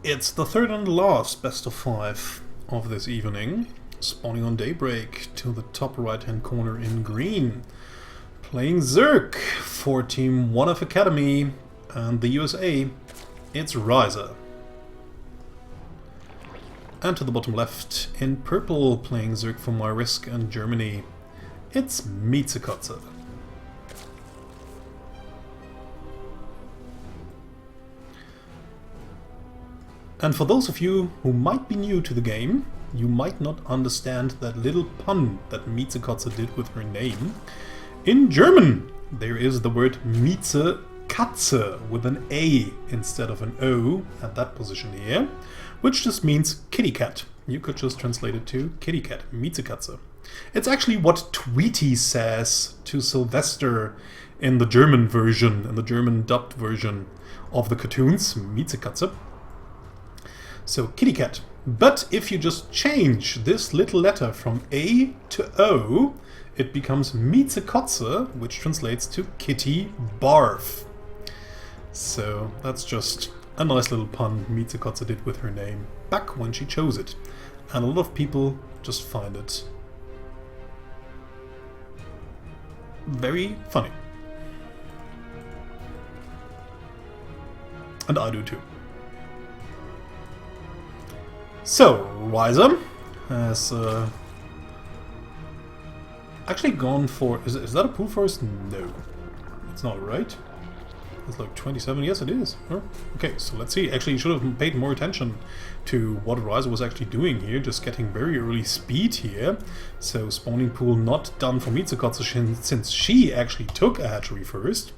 It's the third and last best of 5 of this evening. Spawning on daybreak to the top right hand corner in green. Playing Zerg for Team 1F Academy and the USA, it's Wryza. And to the bottom left in purple, playing Zerg for My Risk and Germany, it's Miezekotze. And for those of you who might be new to the game, you might not understand that little pun that Miezekotze did with her name. In German, there is the word Miezekatze with an A instead of an O at that position here, which just means kitty cat. You could just translate it to kitty cat, Miezekatze. It's actually what Tweety says to Sylvester in the German version, in the German dubbed version of the cartoons, Miezekatze. So kitty cat. But if you just change this little letter from A to O, it becomes Miezekotze, which translates to kitty barf. So that's just a nice little pun Miezekotze did with her name back when she chose it. And a lot of people just find it very funny. And I do too. So, Wryza has actually gone for... Is that a pull force? No. It's not, right? It's like 27. Yes, it is. Oh, okay, so let's see. Actually, you should have paid more attention to what Wryza was actually doing here. Just getting very early speed here. So, spawning pool not done for Miezekotze since she actually took a hatchery first.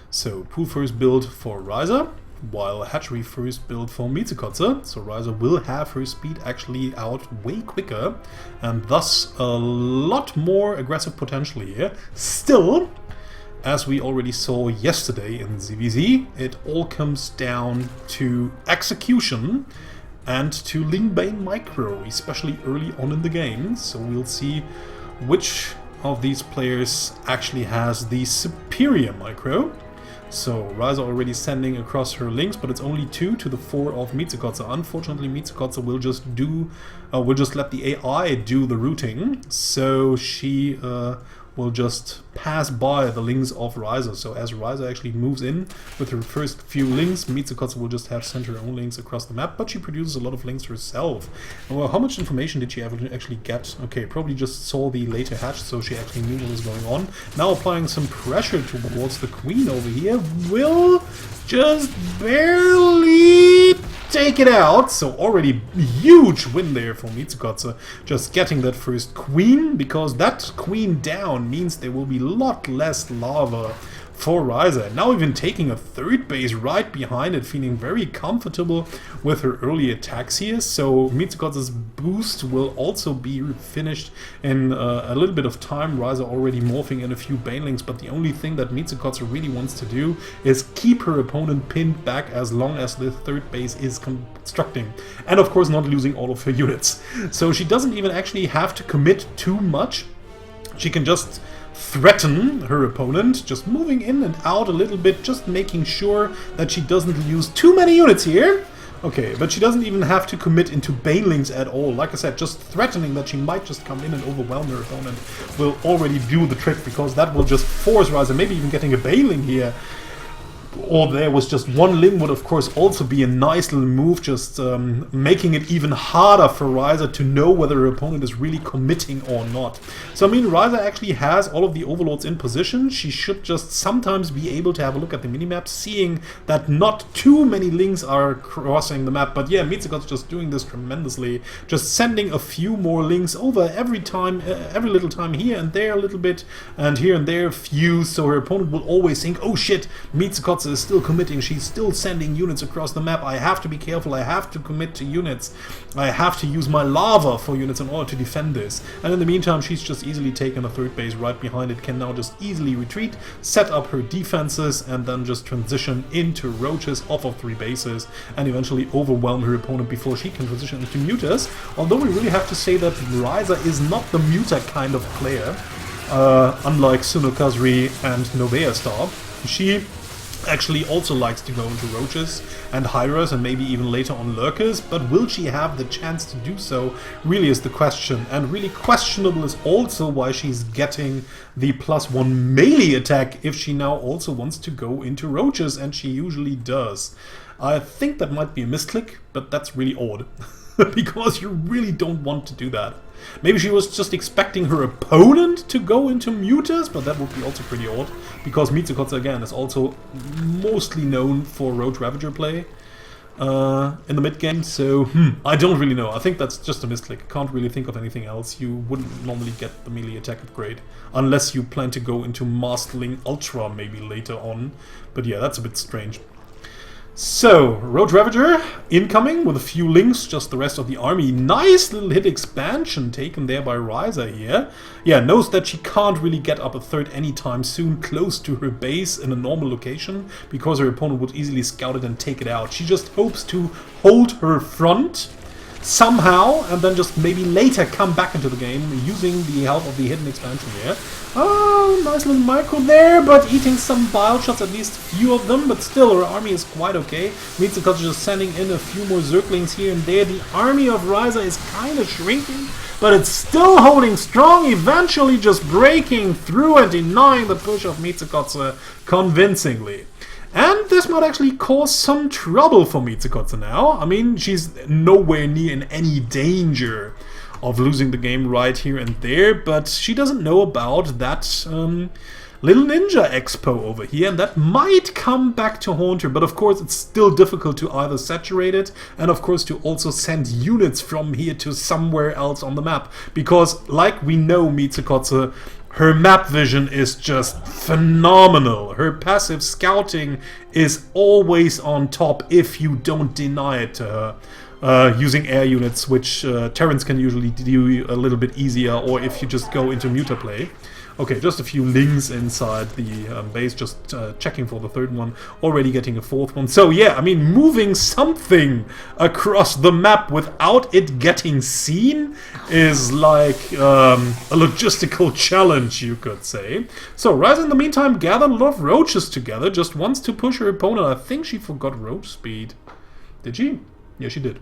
So, pool first build for Wryza, while hatchery first build for Miezekotze. So Wryza will have her speed actually out way quicker and thus a lot more aggressive potential here. Still, as we already saw yesterday in ZvZ, it all comes down to execution and to Lingbane micro, especially early on in the game. So we'll see which of these players actually has the superior micro. So Wryza already sending across her links, but it's only 2 to the 4 of Miezekotze. Unfortunately, Miezekotze will just let the AI do the routing, so she will just pass by the links of Wryza. So as Wryza actually moves in with her first few links, Miezekotze will just have sent her own links across the map, but she produces a lot of links herself. Well, how much information did she actually get? Okay, probably just saw the later hatch, so she actually knew what was going on. Now applying some pressure towards the queen over here, will just barely take it out. So already huge win there for Miezekotze, just getting that first queen, because that queen down means there will be a lot less lava for Wryza. Now even taking a third base right behind it, feeling very comfortable with her early attacks here. So Miezekotze's boost will also be finished in a little bit of time. Wryza already morphing in a few banelings, but the only thing that Miezekotze really wants to do is keep her opponent pinned back as long as the third base is constructing. And of course not losing all of her units. So she doesn't even actually have to commit too much. She can just threaten her opponent, just moving in and out a little bit, just making sure that she doesn't lose too many units here. Okay, but she doesn't even have to commit into banelings at all. Like I said, just threatening that she might just come in and overwhelm her opponent will already do the trick, because that will just force Wryza, maybe even getting a baneling here. Or there was just one ling would of course also be a nice little move, just making it even harder for Wryza to know whether her opponent is really committing or not. So I mean, Wryza actually has all of the overlords in position. She should just sometimes be able to have a look at the minimap, seeing that not too many lings are crossing the map. But yeah, Miezekotze just doing this tremendously, just sending a few more lings over every time, every little time, here and there a little bit, and here and there a few, so her opponent will always think, oh shit, Miezekotze is still committing, she's still sending units across the map, I have to be careful, I have to commit to units, I have to use my lava for units in order to defend this. And in the meantime, she's just easily taken a third base right behind it, can now just easily retreat, set up her defenses, and then just transition into roaches off of 3 bases, and eventually overwhelm her opponent before she can transition into mutas. Although we really have to say that Wryza is not the muta kind of player, unlike Sunokazri and Novea Star. She actually also likes to go into roaches and hydras and maybe even later on lurkers, but will she have the chance to do so really is the question. And really questionable is also why she's getting the +1 melee attack if she now also wants to go into roaches, and she usually does. I think that might be a misclick, but that's really odd. Because you really don't want to do that. Maybe she was just expecting her opponent to go into mutas, but that would be also pretty odd. Because Miezekotze, again, is also mostly known for Roach Ravager play in the mid-game, so I don't really know. I think that's just a misclick. Can't really think of anything else. You wouldn't normally get the melee attack upgrade. Unless you plan to go into Masterling Ultra maybe later on. But yeah, that's a bit strange. So, Roach Ravager incoming with a few links, just the rest of the army. Nice little hit expansion taken there by Wryza here. Yeah, knows that she can't really get up a third anytime soon close to her base in a normal location, because her opponent would easily scout it and take it out. She just hopes to hold her front somehow, and then just maybe later come back into the game using the help of the hidden expansion here. Oh, nice little micro there, but eating some bile shots, at least a few of them, but still her army is quite okay. Miezekotze just sending in a few more Zerglings here and there. The army of Wryza is kind of shrinking, but it's still holding strong, eventually just breaking through and denying the push of Miezekotze convincingly. And this might actually cause some trouble for Miezekotze now. I mean, she's nowhere near in any danger of losing the game right here and there, but she doesn't know about that little ninja expo over here, and that might come back to haunt her. But of course, it's still difficult to either saturate it, and of course to also send units from here to somewhere else on the map. Because, like we know, Miezekotze, her map vision is just phenomenal. Her passive scouting is always on top if you don't deny it to her. Using air units, which Terrans can usually do a little bit easier, or if you just go into muta play. Okay, just a few links inside the base, just checking for the third one, already getting a fourth one. So yeah, I mean, moving something across the map without it getting seen is like a logistical challenge, you could say. So Wryza in the meantime gathered a lot of roaches together, just wants to push her opponent. I think she forgot roach speed. Did she? Yeah, she did.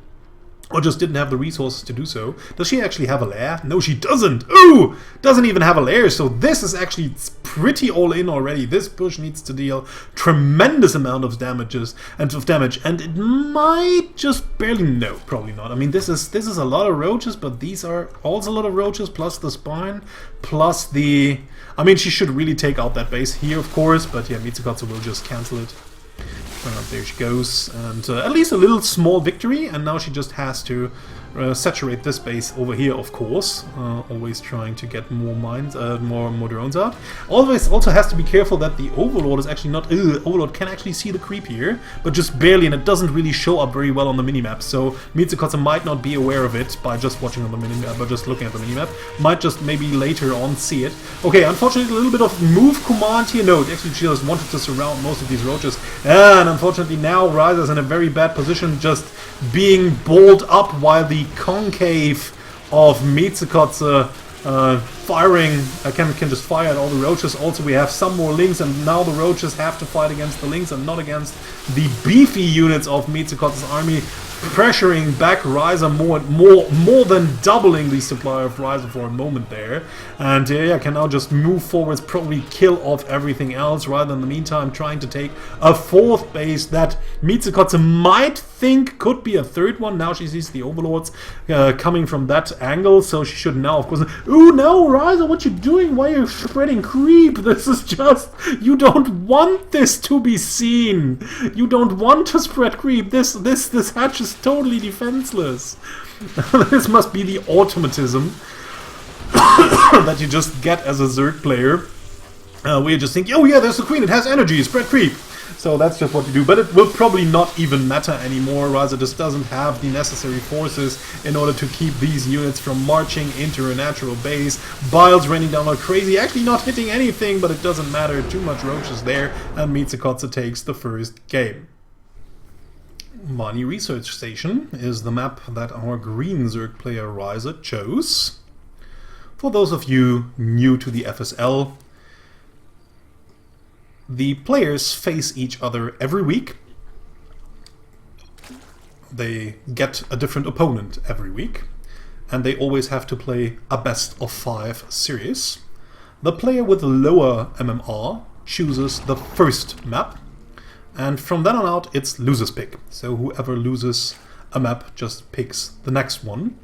Or just didn't have the resources to do so. Does she actually have a lair? No, she doesn't. Ooh! Doesn't even have a lair, so this is actually pretty all in already. This push needs to deal tremendous amount of damage, and it might just barely... No, probably not. I mean, this is a lot of roaches, but these are also a lot of roaches, plus the spine, plus the... I mean, she should really take out that base here, of course, but yeah, Miezekotze will just cancel it. There she goes, and at least a little small victory, and now she just has to saturate this base over here, of course. Always trying to get more mines, more drones out. Always also has to be careful that the Overlord is actually not... Overlord can actually see the creep here, but just barely, and it doesn't really show up very well on the minimap, so Miezekotze might not be aware of it by just watching on the minimap, by just looking at the minimap. Might just maybe later on see it. Okay, unfortunately a little bit of move command here. No, actually she just wanted to surround most of these roaches, and unfortunately now Wryza's in a very bad position, just being balled up while the concave of Miezekotze firing can just fire at all the roaches. Also, we have some more links, and now the roaches have to fight against the links and not against the beefy units of Miezekotze's army, pressuring back Wryza more than doubling the supply of Wryza for a moment there. And yeah, can now just move forwards, probably kill off everything else, rather in the meantime trying to take a fourth base that Miezekotze might think could be a third one. Now she sees the Overlords coming from that angle, so she should now, of course... Ooh, no, Wryza, what you doing? Why are you spreading creep? This is just... You don't want this to be seen. You don't want to spread creep. This hatch is totally defenseless. This must be the automatism that you just get as a Zerg player. Where you just think, oh yeah, there's the queen, it has energy, spread creep. So that's just what you do, but it will probably not even matter anymore. Wryza just doesn't have the necessary forces in order to keep these units from marching into her natural base. Biles raining down like crazy, actually not hitting anything, but it doesn't matter, too much roaches there, and Miezekotze takes the first game. Vani Research Station is the map that our green Zerg player Wryza chose. For those of you new to the FSL, The players face each other every week. They get a different opponent every week, and they always have to play a best-of-5 series. The player with lower MMR chooses the first map, and from then on out it's loser's pick. So whoever loses a map just picks the next one,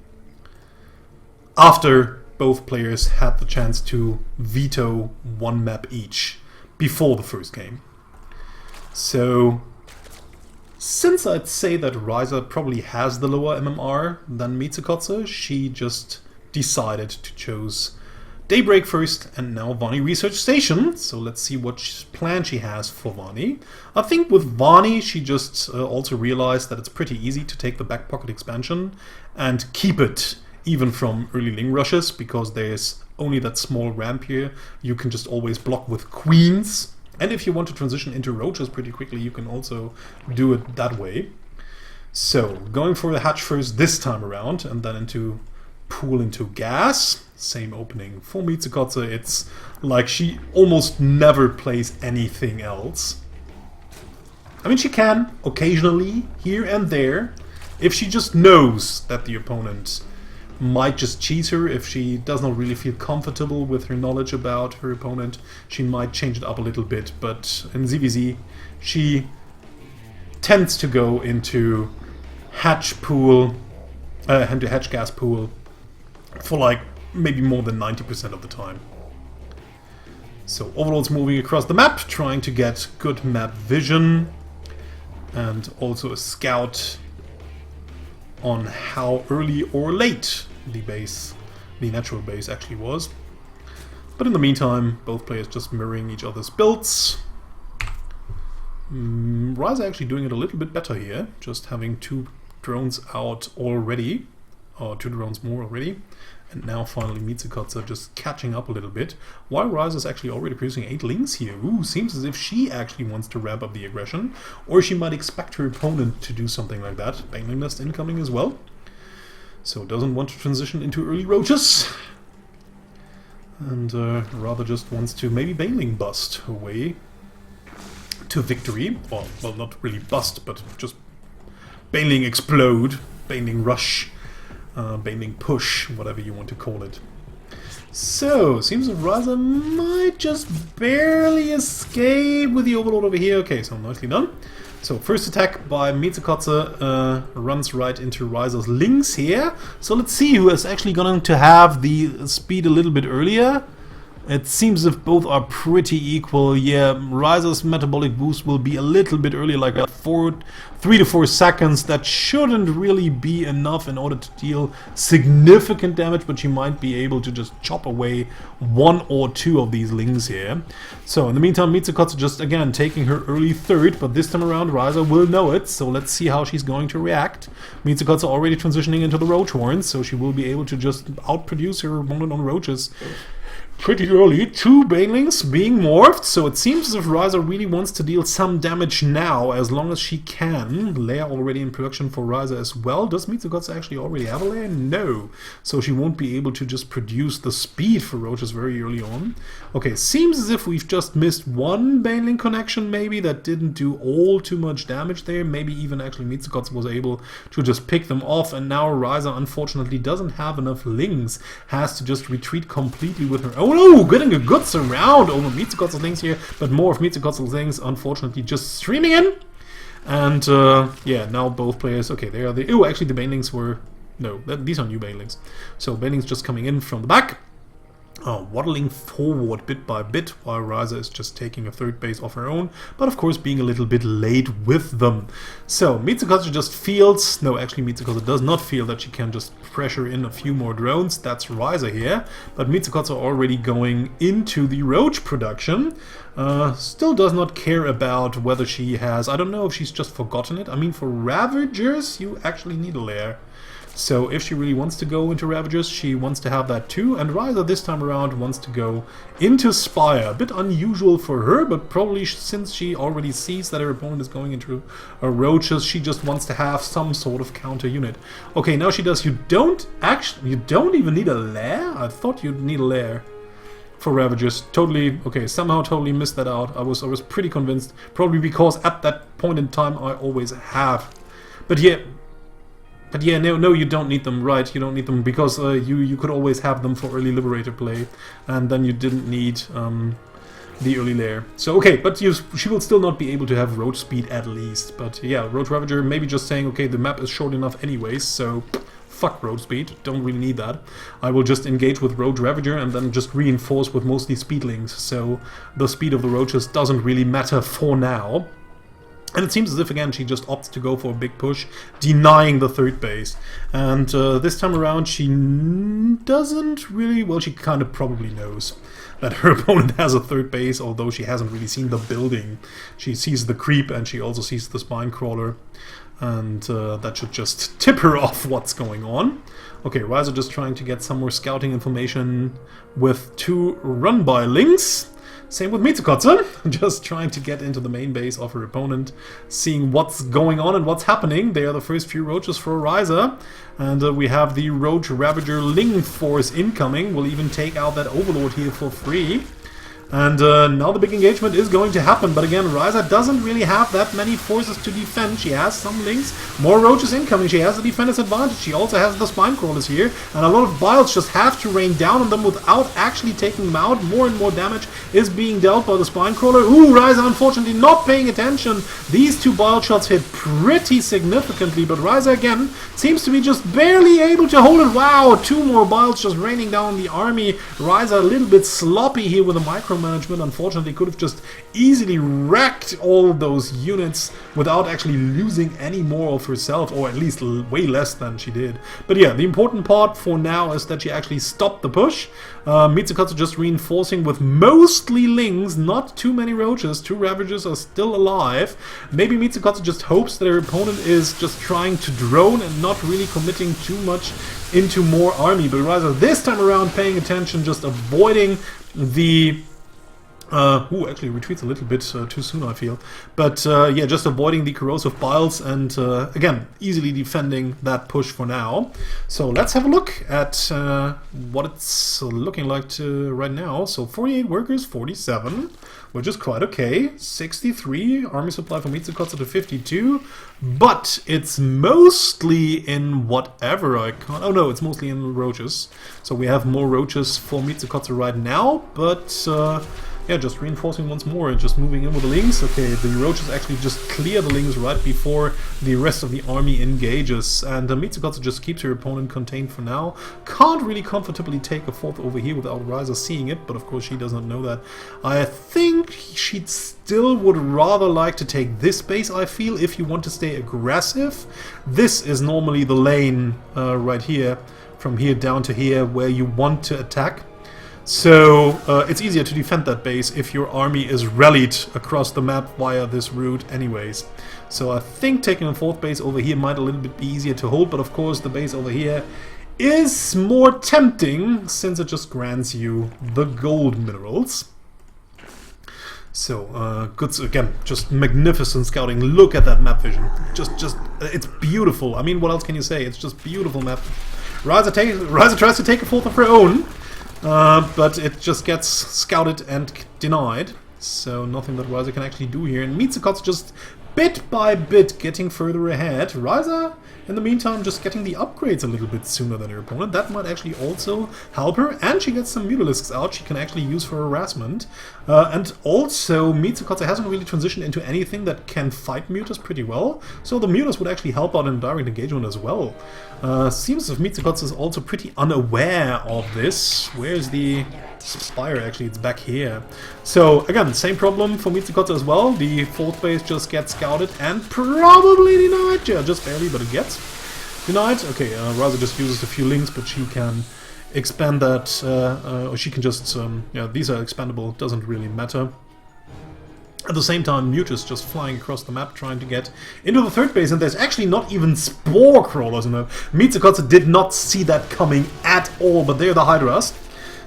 after both players had the chance to veto one map each before the first game. So since I'd say that Wryza probably has the lower MMR than Miezekotze, she just decided to choose Daybreak first and now Vani Research Station. So let's see what plan she has for Vani. I think with Vani she just also realized that it's pretty easy to take the back pocket expansion and keep it even from early Ling rushes, because there's only that small ramp here. You can just always block with queens. And if you want to transition into roaches pretty quickly, you can also do it that way. So, going for the hatch first this time around, and then into pool into gas. Same opening for Miezekotze. It's like she almost never plays anything else. I mean, she can occasionally, here and there, if she just knows that the opponent might just cheese her. If she does not really feel comfortable with her knowledge about her opponent, she might change it up a little bit. But in ZvZ, she tends to go into hatch pool, into hatch gas pool for like maybe more than 90% of the time. So overall it's moving across the map, trying to get good map vision and also a scout on how early or late the natural base actually was. But in the meantime, both players just mirroring each other's builds. Wryza actually doing it a little bit better here, just having 2 drones out already, or 2 drones more already. And now finally Miezekotze just catching up a little bit, while Wryza is actually already producing 8 lings here. Ooh, seems as if she actually wants to ramp up the aggression, or she might expect her opponent to do something like that. Bangling Nest incoming as well. So doesn't want to transition into early roaches, and rather just wants to maybe Baneling bust her way to victory. Well, not really bust, but just Baneling explode, Baneling rush, Baneling push, whatever you want to call it. So, seems that Wryza might just barely escape with the Overlord over here. Okay, so nicely done. So, first attack by Miezekotze runs right into Wryza's lings here. So let's see who is actually going to have the speed a little bit earlier. It seems as if both are pretty equal. Yeah, Wryza's metabolic boost will be a little bit earlier, like at 3 to 4 seconds. That shouldn't really be enough in order to deal significant damage, but she might be able to just chop away 1 or 2 of these lings here. So in the meantime, Miezekotze just again taking her early third, but this time around Wryza will know it, so let's see how she's going to react. Miezekotze already transitioning into the roach horns, so she will be able to just outproduce her opponent on roaches pretty early. 2 banelings being morphed, so it seems as if Wryza really wants to deal some damage now, as long as she can. Lair already in production for Wryza as well. Does Miezekotze actually already have a lair? No. So she won't be able to just produce the speed for roaches very early on. Okay, seems as if we've just missed 1 baneling connection maybe that didn't do all too much damage there. Maybe even actually Miezekotze was able to just pick them off, and now Wryza unfortunately doesn't have enough lings. Has to just retreat completely with her own. Oh no! Getting a good surround over Miezekotze's lings here, but more of Miezekotze's lings unfortunately just streaming in. And yeah, now both players, okay, they are the, oh, actually the banelings were, no, these are new banelings. So banelings just coming in from the back. Waddling forward bit by bit, while Wryza is just taking a third base of her own, but of course being a little bit late with them. So Miezekotze just feels, no, actually Miezekotze does not feel that she can just pressure in a few more drones. That's Wryza here, but Miezekotze already going into the roach production. Still does not care about whether she has, I don't know if she's just forgotten it. I mean, for Ravagers you actually need a lair. So if she really wants to go into Ravagers, she wants to have that too. And Wryza this time around wants to go into Spire. A bit unusual for her, but probably since she already sees that her opponent is going into Roaches, she just wants to have some sort of counter unit. Okay, now she does. You don't even need a lair? I thought you'd need a lair. for Ravagers. Totally, okay, somehow totally missed that out. I was pretty convinced, probably because at that point in time I always have. But yeah, no, you don't need them, right? You don't need them because you could always have them for early Liberator play, and then you didn't need the early lair. So okay, but she will still not be able to have roach speed at least. But yeah, Roach Ravager maybe just saying, okay, the map is short enough anyways, so fuck road speed, don't really need that. I will just engage with Roach Ravager and then just reinforce with mostly speedlings, so the speed of the roaches doesn't really matter for now. And it seems as if, again, she just opts to go for a big push, denying the third base. And this time around, she doesn't really... Well, she kind of probably knows that her opponent has a third base, although she hasn't really seen the building. She sees the creep, and she also sees the spine crawler. And that should just tip her off what's going on. Okay, Wryza just trying to get some more scouting information with 2 run-by links. Same with Miezekotze, just trying to get into the main base of her opponent, seeing what's going on and what's happening. They are the first few roaches for Wryza, and we have the Roach Ravager Ling Force incoming. We'll even take out that Overlord here for free. And now the big engagement is going to happen, but again, Wryza doesn't really have that many forces to defend. She has some links, more roaches incoming, she has the defender's advantage, she also has the spine crawlers here, and a lot of biles just have to rain down on them without actually taking them out. More and more damage is being dealt by the spine crawler. Ooh, Wryza unfortunately not paying attention. These 2 bile shots hit pretty significantly, but Wryza again seems to be just barely able to hold it. Wow, 2 more biles just raining down the army. Wryza a little bit sloppy here with a micromanagement. Unfortunately, could have just easily wrecked all those units without actually losing any more of herself, or at least way less than she did. But yeah, the important part for now is that she actually stopped the push. Miezekotze just reinforcing with mostly lings, not too many roaches. 2 Ravagers are still alive. Maybe Miezekotze just hopes that her opponent is just trying to drone and not really committing too much into more army. But Wryza this time around paying attention, just avoiding the... actually retreats a little bit too soon, I feel. But yeah, just avoiding the corrosive biles and again, easily defending that push for now. So let's have a look at what it's looking like right now. So 48 workers, 47, which is quite okay. 63 army supply for Miezekotze to 52, but it's mostly in whatever I can't... Oh no, it's mostly in roaches. So we have more roaches for Miezekotze right now, but... yeah, just reinforcing once more and just moving in with the lings. Okay, the roaches actually just clear the lings right before the rest of the army engages. And Miezekotze just keeps her opponent contained for now. Can't really comfortably take a 4th over here without Wryza seeing it, but of course she does not know that. I think she still would rather like to take this base, I feel, if you want to stay aggressive. This is normally the lane right here, from here down to here, where you want to attack. So it's easier to defend that base if your army is rallied across the map via this route anyways. So I think taking a 4th base over here might a little bit be easier to hold, but of course the base over here is more tempting since it just grants you the gold minerals. So, good, again, just magnificent scouting. Look at that map vision. Just, it's beautiful. I mean, what else can you say? It's just beautiful map. Wryza tries to take a 4th of her own. But it just gets scouted and denied, so nothing that Wryza can actually do here. And Miezekotze just bit by bit getting further ahead. Wryza, in the meantime, just getting the upgrades a little bit sooner than her opponent. That might actually also help her, and she gets some Mutalisks out she can actually use for harassment. And also, Miezekotze hasn't really transitioned into anything that can fight Mutas pretty well, so the Mutas would actually help out in direct engagement as well. Seems as if Miezekotze is also pretty unaware of this. Where's the Spire? Actually, it's back here. So, again, same problem for Miezekotze as well. The 4th base just gets scouted and probably denied. Yeah, just barely, but it gets denied. Okay, Wryza just uses a few links, but she can expand that, or she can just, yeah, these are expandable, doesn't really matter. At the same time, Mute is just flying across the map trying to get into the 3rd base, and there's actually not even spore crawlers in there. Miezekotze did not see that coming at all, but they're the Hydras.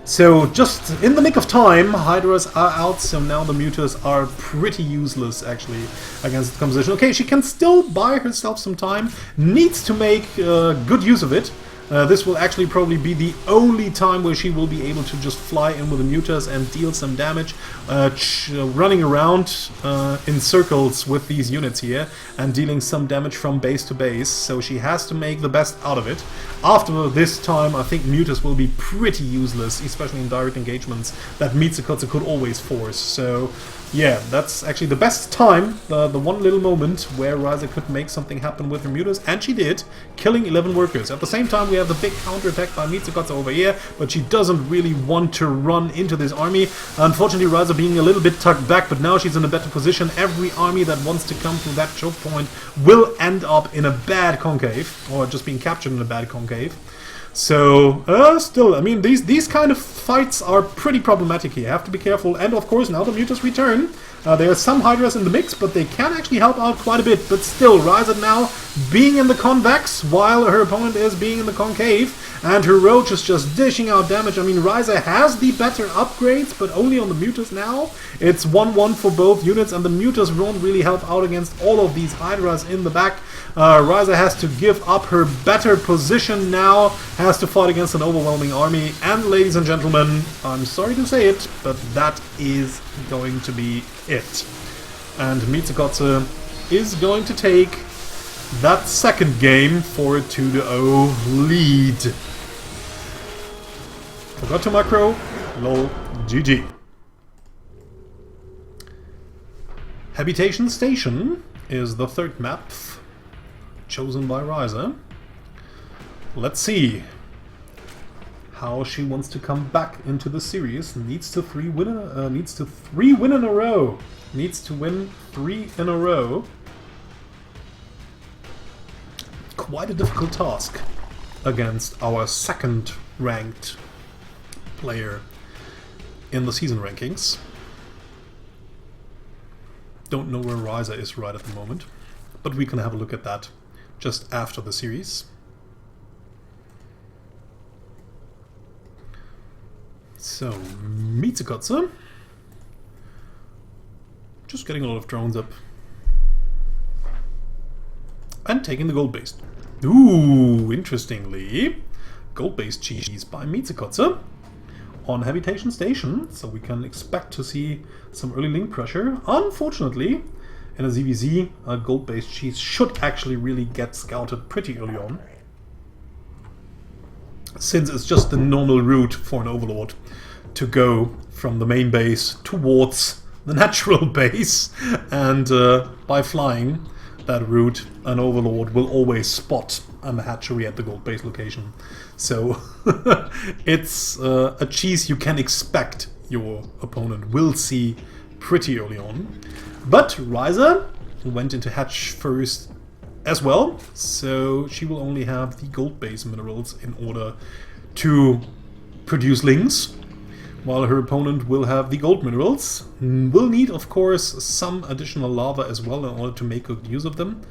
So, just in the nick of time, Hydras are out, so now the Mutas are pretty useless, actually, against the composition. Okay, she can still buy herself some time, needs to make good use of it. This will actually probably be the only time where she will be able to just fly in with the mutas and deal some damage, running around in circles with these units here and dealing some damage from base to base. So she has to make the best out of it. After this time, I think mutas will be pretty useless, especially in direct engagements that Miezekotze could always force. So yeah, that's actually the best time, the one little moment where Wryza could make something happen with her mutas, and she did, killing 11 workers. At the same time, we have the big counterattack by Miezekotze over here, but she doesn't really want to run into this army. Unfortunately, Wryza being a little bit tucked back, but now she's in a better position. Every army that wants to come through that choke point will end up in a bad concave, or just being captured in a bad concave. So, still, I mean, these kind of fights are pretty problematic here. You have to be careful. And, of course, now the mutas return. There are some Hydras in the mix, but they can actually help out quite a bit. But still, Wryza now being in the convex, while her opponent is being in the concave. And her Roach is just dishing out damage. I mean, Wryza has the better upgrades, but only on the mutas now. It's 1-1 for both units, and the mutas won't really help out against all of these Hydras in the back. Wryza has to give up her better position now, has to fight against an overwhelming army, and ladies and gentlemen, I'm sorry to say it, but that is going to be it. And Miezekotze is going to take that second game for a 2-0 lead. Forgot to macro, lol, GG. Habitation Station is the third map chosen by Wryza. Let's see how she wants to come back into the series. Needs to win in a row. Needs to win 3 in a row. Quite a difficult task against our second ranked player in the season rankings. Don't know where Wryza is right at the moment, but we can have a look at that just after the series. So, Miezekotze. Just getting a lot of drones up. And taking the gold-based. Ooh, interestingly, gold-based cheese by Miezekotze on Habitation Station, so we can expect to see some early link pressure. Unfortunately, in a ZvZ, a gold-based cheese should actually really get scouted pretty early on, since it's just the normal route for an overlord to go from the main base towards the natural base, and by flying that route, an overlord will always spot a hatchery at the gold base location. So it's a cheese you can expect your opponent will see pretty early on. But Wryza went into hatch first as well, so she will only have the gold base minerals in order to produce links, while her opponent will have the gold minerals. Will need, of course, some additional lava as well in order to make good use of them,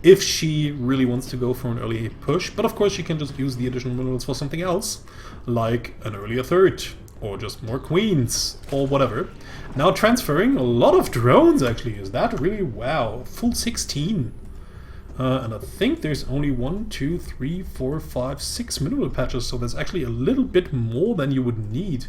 if she really wants to go for an early push. But of course she can just use the additional minerals for something else, like an earlier third, or just more queens, or whatever. Now transferring a lot of drones, actually. Is that really? Wow, full 16. And I think there's only 1, 2, 3, 4, 5, 6 mineral patches, so there's actually a little bit more than you would need.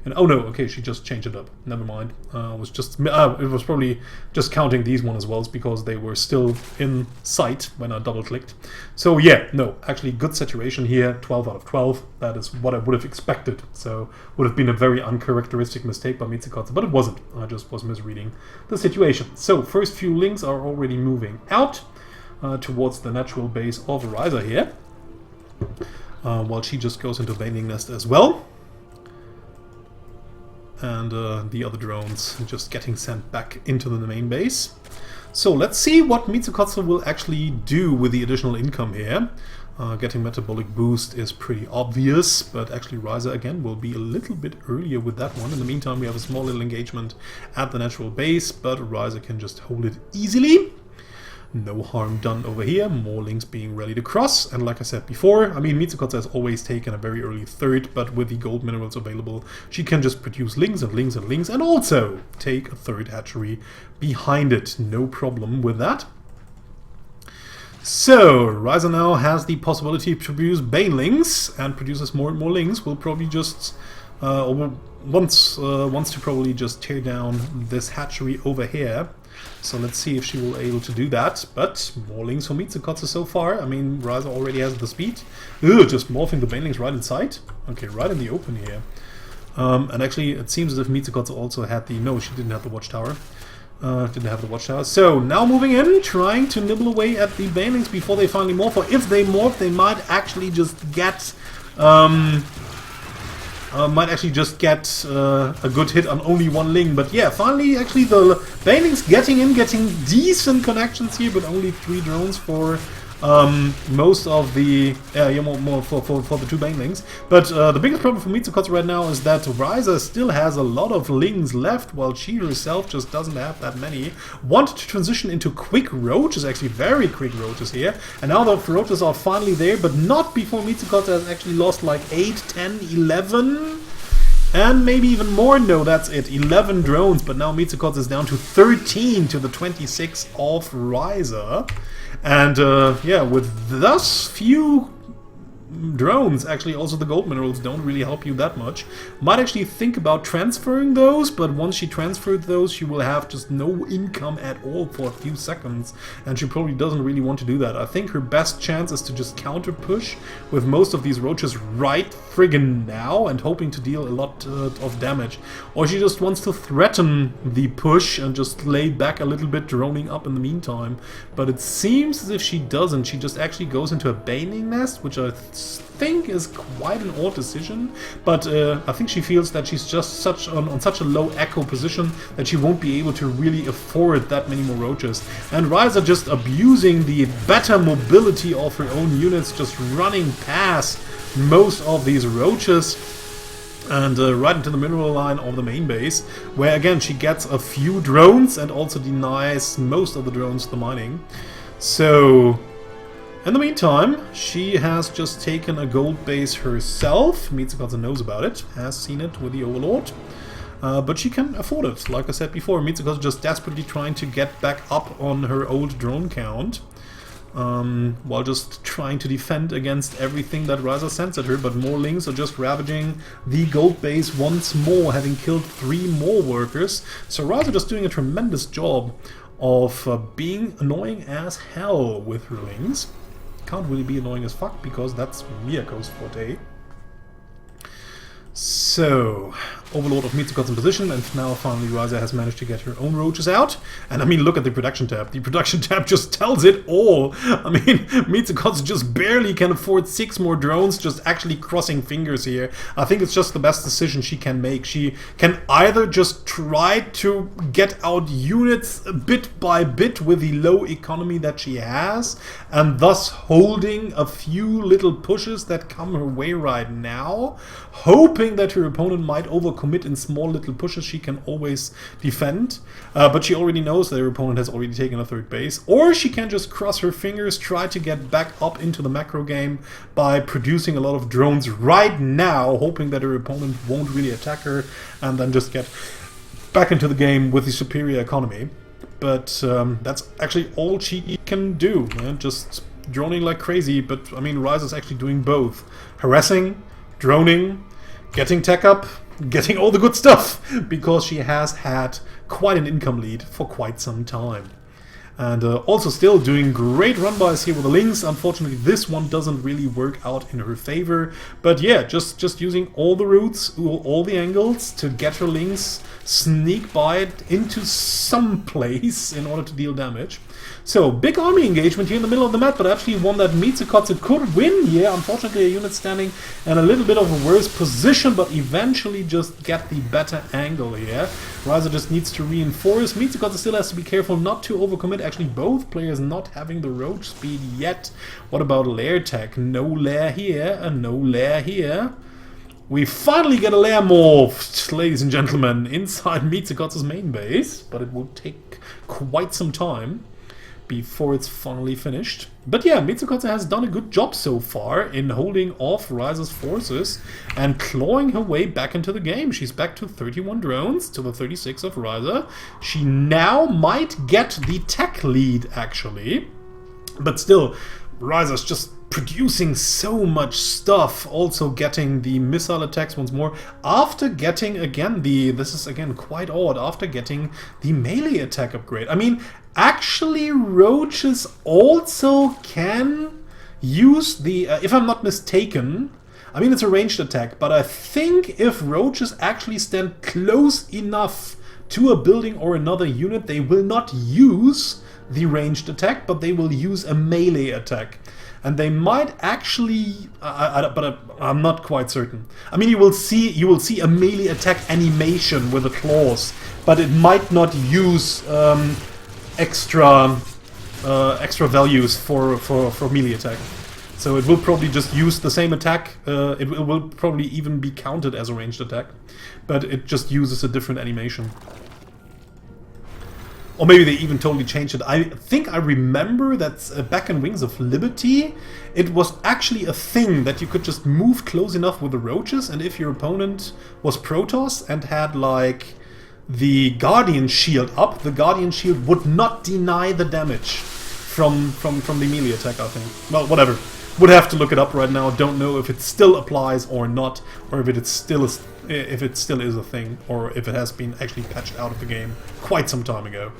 And oh no, okay, she just changed it up. Never mind. It was probably just counting these ones as well, because they were still in sight when I double-clicked. So yeah, no, actually good saturation here, 12 out of 12. That is what I would have expected. So would have been a very uncharacteristic mistake by Miezekotze, but it wasn't. I just was misreading the situation. So first few links are already moving out towards the natural base of Wryza here, while she just goes into Baning Nest as well. And the other drones just getting sent back into the main base. So let's see what Miezekotze will actually do with the additional income here. Getting metabolic boost is pretty obvious, but actually Wryza again will be a little bit earlier with that one. In the meantime, we have a small little engagement at the natural base, but Wryza can just hold it easily. No harm done over here, more links being ready to cross, and like I said before, I mean, Miezekotze has always taken a very early third, but with the gold minerals available, she can just produce links and links and links, and also take a third hatchery behind it. No problem with that. So, Wryza now has the possibility to produce banelings and produces more and more lings. Will probably just, wants to probably just tear down this hatchery over here. So let's see if she will able to do that. But more lings for Miezekotze so far. I mean, Wryza already has the speed. Ugh, just morphing the banelings right inside. Okay, right in the open here. And actually, it seems as if Miezekotze also had the... No, she didn't have the watchtower. So, now moving in, trying to nibble away at the banelings before they finally morph. Or if they morph, they might actually just get... a good hit on only one ling. But yeah, finally, actually, the banelings getting in, getting decent connections here, but only 3 drones for... most of the more for the 2 banelings. But the biggest problem for Miezekotze right now is that Wryza still has a lot of lings left, while she herself just doesn't have that many. Wanted to transition into quick roaches, actually very quick roaches here, and now the roaches are finally there, but not before Miezekotze has actually lost like 8, 10, 11... and maybe even more. No, that's it. 11 drones, but now Miezekotze is down to 13 to the 26 of Wryza. And yeah, with thus few drones, actually also the gold minerals don't really help you that much. Might actually think about transferring those, but once she transferred those, she will have just no income at all for a few seconds, and she probably doesn't really want to do that. I think her best chance is to just counter push with most of these roaches right friggin' now and hoping to deal a lot of damage. Or she just wants to threaten the push and just lay back a little bit, droning up in the meantime. But it seems as if she doesn't. She just actually goes into a baning nest, which I think is quite an odd decision, but I think she feels that she's just on such a low echo position that she won't be able to really afford that many more roaches. And Wryza just abusing the better mobility of her own units, just running past most of these roaches and right into the mineral line of the main base, where again she gets a few drones and also denies most of the drones the mining. So in the meantime, she has just taken a gold base herself. Miezekotze knows about it, has seen it with the Overlord. But she can afford it. Like I said before, Miezekotze just desperately trying to get back up on her old drone count. While just trying to defend against everything that Wryza sends at her. But more lings are just ravaging the gold base once more, having killed 3 more workers. So Wryza just doing a tremendous job of being annoying as hell with her lings. Can't really be annoying as fuck, because that's Miyako's forte. So, Overlord of Miezekotze in position, and now finally Wryza has managed to get her own roaches out. And I mean, look at the production tab. The production tab just tells it all. I mean, Miezekotze just barely can afford 6 more drones, just actually crossing fingers here. I think it's just the best decision she can make. She can either just try to get out units bit by bit with the low economy that she has, and thus holding a few little pushes that come her way right now, hoping that her opponent might overcommit in small little pushes she can always defend. But she already knows that her opponent has already taken a 3rd base. Or she can just cross her fingers, try to get back up into the macro game by producing a lot of drones right now, hoping that her opponent won't really attack her, and then just get back into the game with the superior economy. But that's actually all she can do, just droning like crazy. But I mean, Wryza's actually doing both. Harassing, droning, getting tech up, getting all the good stuff, because she has had quite an income lead for quite some time. And also still doing great run-bys here with the lings. Unfortunately, this one doesn't really work out in her favor. But yeah, just using all the routes, all the angles to get her lings, sneak by it into some place in order to deal damage. So, big army engagement here in the middle of the map, but actually one that Miezekotze could win here. Unfortunately, a unit standing in a little bit of a worse position, but eventually just get the better angle here. Wryza just needs to reinforce. Miezekotze still has to be careful not to overcommit. Actually, both players not having the roach speed yet. What about lair tech? No lair here, and no lair here. We finally get a lair morphed, ladies and gentlemen, inside Miezekotze's main base, but it will take quite some time before it's finally finished. But yeah, Miezekotze has done a good job so far in holding off Wryza's forces and clawing her way back into the game. She's back to 31 drones, to the 36 of Wryza. She now might get the tech lead, actually. But still, Wryza's just producing so much stuff, also getting the missile attacks once more, after getting, again, this is again quite odd, after getting the melee attack upgrade. I mean, actually roaches also can use the, if I'm not mistaken, I mean it's a ranged attack, but I think if roaches actually stand close enough to a building or another unit, they will not use the ranged attack, but they will use a melee attack. And they might actually, but I'm not quite certain. I mean, you will see a melee attack animation with the claws, but it might not use extra values for melee attack. So it will probably just use the same attack. It will probably even be counted as a ranged attack, but it just uses a different animation. Or maybe they even totally changed it. I think I remember that back in Wings of Liberty, it was actually a thing that you could just move close enough with the roaches, and if your opponent was Protoss and had like the Guardian Shield up, the Guardian Shield would not deny the damage from the melee attack, I think. Well, whatever. Would have to look it up right now. Don't know if it still applies or not, or if it still is a thing, or if it has been actually patched out of the game quite some time ago.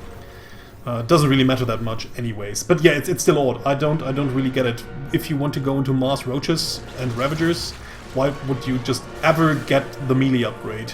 Doesn't really matter that much, anyways. But yeah, it's still odd. I don't really get it. If you want to go into mass roaches and ravagers, why would you just ever get the melee upgrade?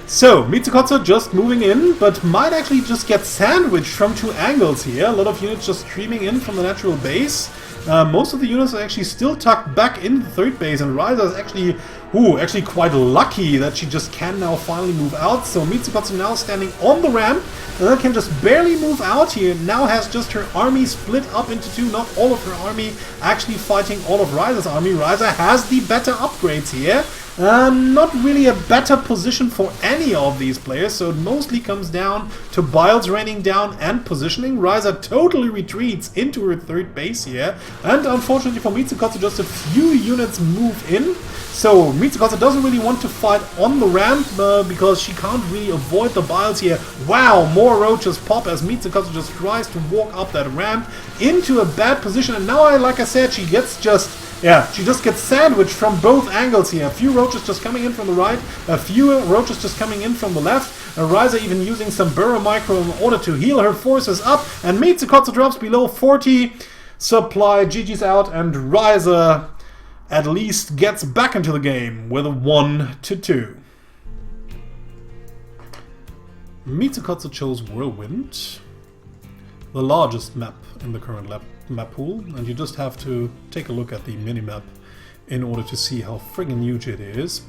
So, Miezekotze just moving in, but might actually just get sandwiched from two angles here. A lot of units just streaming in from the natural base. Most of the units are actually still tucked back in the third base, and Wryza is actually quite lucky that she just can now finally move out. So Miezekotze now standing on the ramp, and then can just barely move out here. Now has just her army split up into two, not all of her army actually fighting all of Wryza's army. Wryza has the better upgrades here. Not really a better position for any of these players, so it mostly comes down to Biles raining down and positioning. Wryza totally retreats into her third base here, and unfortunately for Miezekotze, just a few units move in. So Miezekotze doesn't really want to fight on the ramp because she can't really avoid the Biles here. Wow, more roaches pop as Miezekotze just tries to walk up that ramp into a bad position, and now, like I said, she just gets sandwiched from both angles here. A few roaches just coming in from the right, a few roaches just coming in from the left. Wryza even using some Burrow Micro in order to heal her forces up, and Miezekotze drops below 40. Supply GG's out, and Wryza at least gets back into the game with a 1-2. Miezekotze chose Whirlwind, the largest map in the current map pool, and you just have to take a look at the minimap in order to see how friggin' huge it is.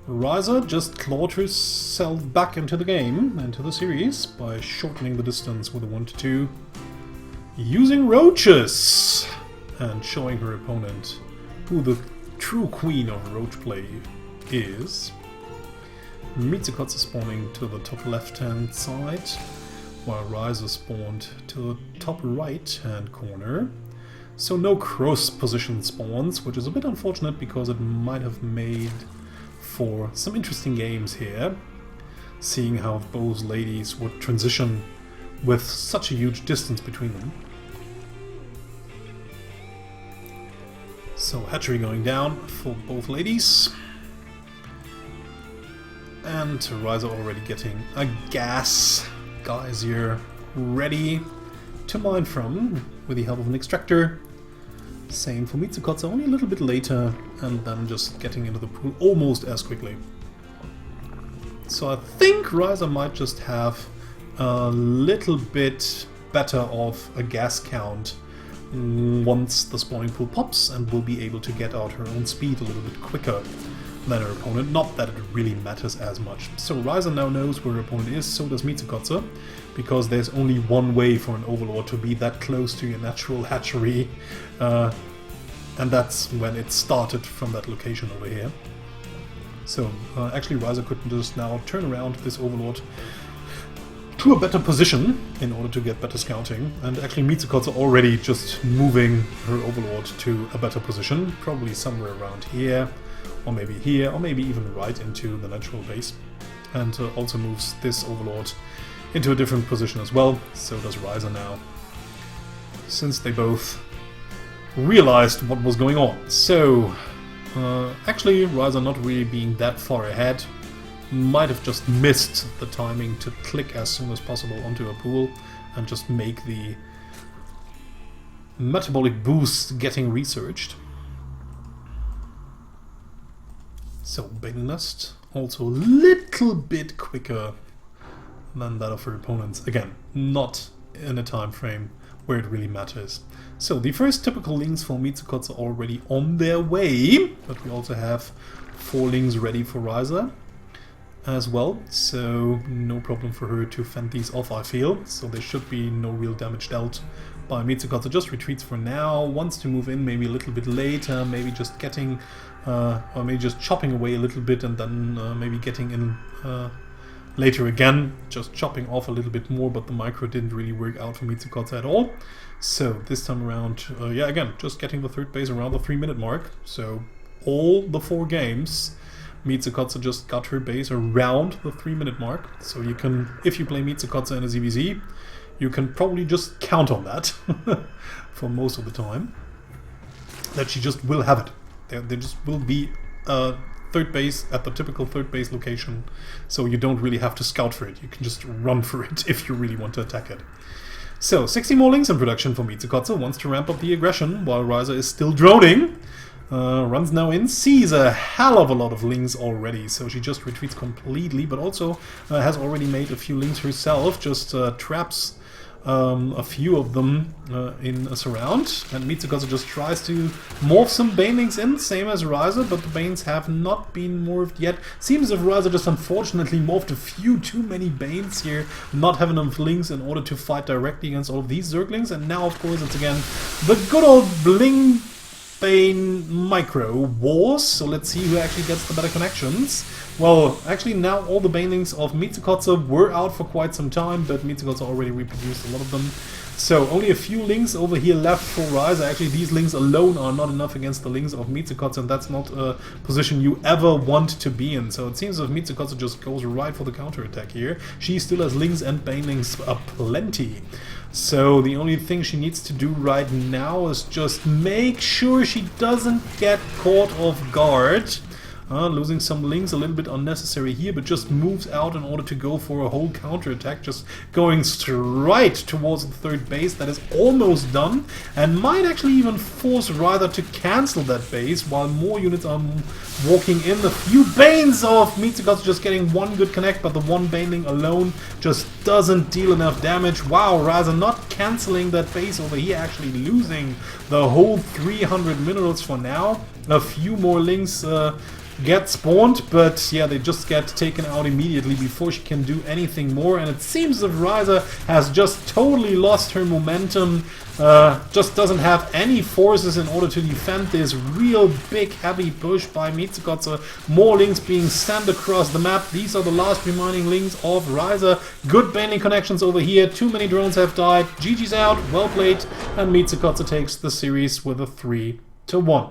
Wryza just clawed herself back into the game, into the series, by shortening the distance with a 1-2, using roaches, and showing her opponent who the true queen of roach play is. Miezekotze spawning to the top left-hand side, while Wryza spawned to the top right-hand corner. So no cross position spawns, which is a bit unfortunate because it might have made for some interesting games here, seeing how both ladies would transition with such a huge distance between them. So hatchery going down for both ladies. And Wryza already getting a gas geyser ready to mine from with the help of an extractor. Same for Miezekotze, only a little bit later, and then just getting into the pool almost as quickly. So I think Wryza might just have a little bit better of a gas count once the spawning pool pops, and will be able to get out her own speed a little bit quicker than her opponent. Not that it really matters as much. So Wryza now knows where her opponent is, so does Miezekotze, because there's only one way for an Overlord to be that close to your natural hatchery, and that's when it started from that location over here. So actually Wryza could just now turn around this Overlord to a better position in order to get better scouting, and actually Miezekotze already just moving her Overlord to a better position, probably somewhere around here, or maybe even right into the natural base, and also moves this Overlord into a different position as well. So does Wryza now, since they both realized what was going on. So actually Wryza not really being that far ahead, might have just missed the timing to click as soon as possible onto a pool and just make the metabolic boost getting researched. So Bane Nest also a little bit quicker than that of her opponents. Again, not in a time frame where it really matters. So the first typical links for Miezekotze are already on their way, but we also have 4 links ready for Wryza as well, so no problem for her to fend these off, I feel. So there should be no real damage dealt by Miezekotze. Just retreats for now, wants to move in maybe a little bit later, maybe just getting or maybe just chopping away a little bit and then maybe getting in later again, just chopping off a little bit more, but the micro didn't really work out for Miezekotze at all. So this time around, yeah, again, just getting the third base around the 3-minute mark. So all the 4 games, Miezekotze just got her base around the 3-minute mark. So you can, if you play Miezekotze in a ZvZ, you can probably just count on that for most of the time, that she just will have it. There just will be third base at the typical third base location, so you don't really have to scout for it. You can just run for it if you really want to attack it. So 60 more links in production for Miezekotze, wants to ramp up the aggression while Wryza is still droning. Runs now in, sees a hell of a lot of links already, so she just retreats completely, but also has already made a few links herself, just traps a few of them in a surround, and Miezekotze just tries to morph some Banelings in, same as Wryza, but the Banes have not been morphed yet. Seems as if Wryza just unfortunately morphed a few too many Banes here, not having enough links in order to fight directly against all of these Zerglings, and now of course it's again the good old Bling Bane micro wars, so let's see who actually gets the better connections. Well, actually now all the Banelings of Miezekotze were out for quite some time, but Miezekotze already reproduced a lot of them. So only a few links over here left for Wryza. Actually these links alone are not enough against the links of Miezekotze, and that's not a position you ever want to be in. So it seems as if Miezekotze just goes right for the counter attack here. She still has links and Banelings aplenty. So the only thing she needs to do right now is just make sure she doesn't get caught off guard. Losing some links, a little bit unnecessary here, but just moves out in order to go for a whole counter attack, just going straight towards the third base. That is almost done, and might actually even force Wryza to cancel that base while more units are walking in. The few Banes of Miezekotze just getting one good connect, but the one Baneling alone just doesn't deal enough damage. Wow, Wryza not canceling that base over here, actually losing the whole 300 minerals for now. A few more links get spawned, but yeah, they just get taken out immediately before she can do anything more, and it seems that Wryza has just totally lost her momentum, just doesn't have any forces in order to defend this real big heavy push by Miezekotze. More links being sent across the map. These are the last remaining links of Wryza. Good Baneling connections over here. Too many drones have died. GG's out, well played, and Miezekotze takes the series with a 3-1.